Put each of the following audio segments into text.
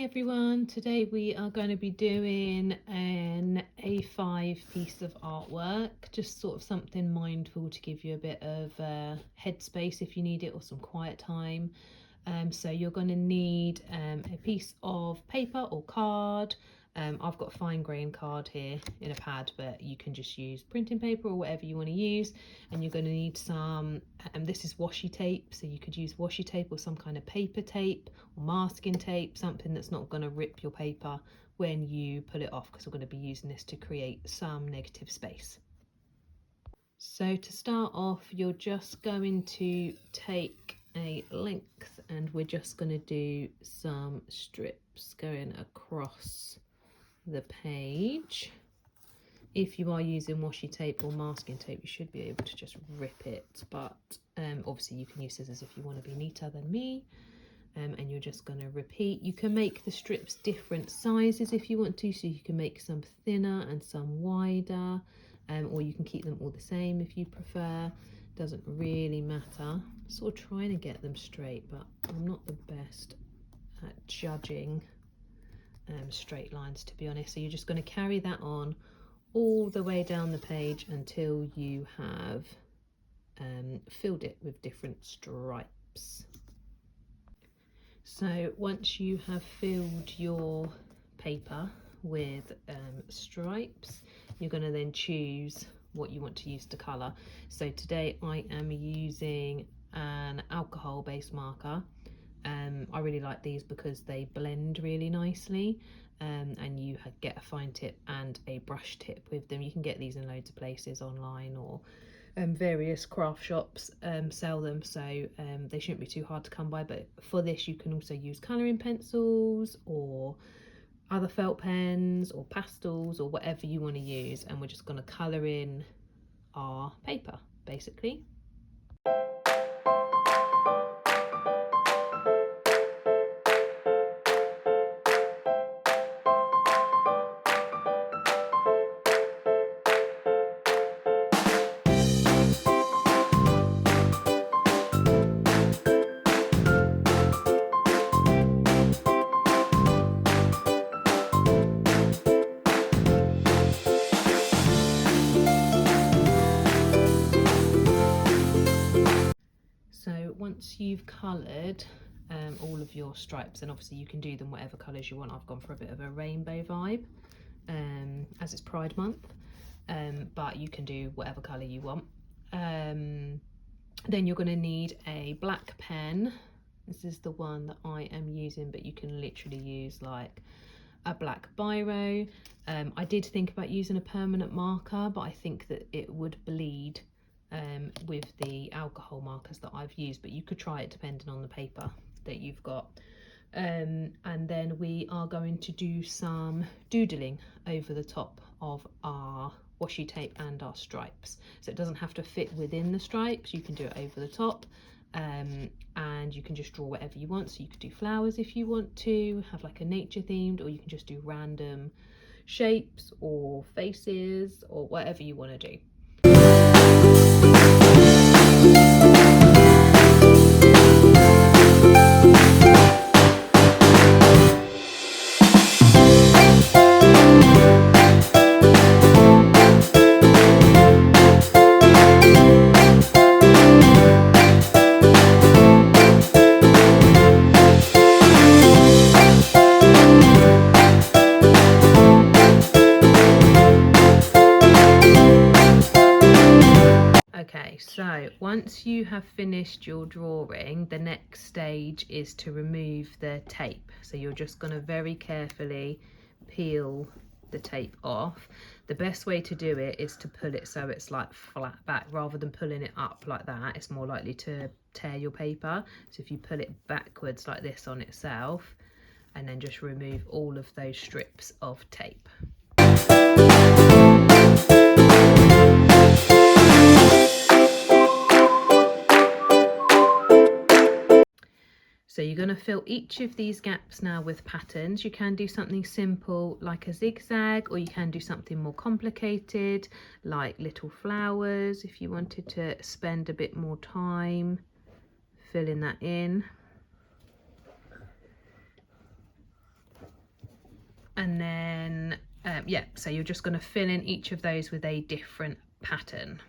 Everyone, today we are going to be doing an A5 piece of artwork, just sort of something mindful to give you a bit of headspace if you need it, or some quiet time. So you're going to need a piece of paper or card. I've got fine grain card here in a pad, but you can just use printing paper or whatever you want to use. And you're going to need some, this is washi tape, so you could use washi tape or some kind of paper tape or masking tape, something that's not going to rip your paper when you pull it off, because we're going to be using this to create some negative space. So to start off, you're just going to take a length and we're just going to do some strips going across the page. If you are using washi tape or masking tape, you should be able to just rip it, but obviously you can use scissors if you want to be neater than me. And you're just going to repeat. You can make the strips different sizes if you want to, so you can make some thinner and some wider, or you can keep them all the same if you prefer. Doesn't really matter. Sort of trying to get them straight, but I'm not the best at judging straight lines, to be honest. So you're just going to carry that on all the way down the page until you have filled it with different stripes. So once you have filled your paper with stripes, you're going to then choose what you want to use to colour. So today I am using an alcohol based marker. I really like these because they blend really nicely, and you get a fine tip and a brush tip with them. You can get these in loads of places online, or various craft shops sell them, so they shouldn't be too hard to come by. But for this you can also use colouring pencils or other felt pens or pastels or whatever you want to use, and we're just going to colour in our paper basically. So once you've coloured all of your stripes, and obviously you can do them whatever colours you want. I've gone for a bit of a rainbow vibe as it's Pride Month, but you can do whatever colour you want. Then you're going to need a black pen. This is the one that I am using, but you can literally use like a black biro. I did think about using a permanent marker, but I think that it would bleed with the alcohol markers that I've used, but you could try it depending on the paper that you've got. And then we are going to do some doodling over the top of our washi tape and our stripes. So it doesn't have to fit within the stripes, you can do it over the top. And you can just draw whatever you want. So you could do flowers if you want to, have like a nature themed, or you can just do random shapes or faces or whatever you want to do. Okay, so once you have finished your drawing, the next stage is to remove the tape. So you're just going to very carefully peel the tape off. The best way to do it is to pull it so it's like flat back, rather than pulling it up like that. It's more likely to tear your paper. So if you pull it backwards like this on itself, and then just remove all of those strips of tape. So you're going to fill each of these gaps now with patterns. You can do something simple like a zigzag, or you can do something more complicated like little flowers if you wanted to spend a bit more time filling that in. And then yeah, so you're just going to fill in each of those with a different pattern.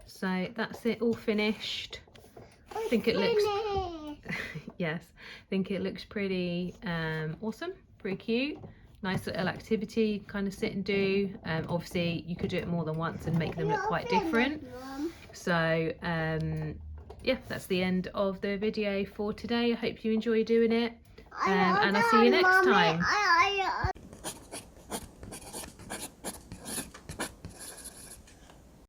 So that's it, all finished. I think it looks yes, I think it looks pretty awesome, pretty cute. Nice little activity, kind of sit and do. Obviously you could do it more than once and make them look quite different. So yeah, that's the end of the video for today. I hope you enjoy doing it, and I'll see you next time.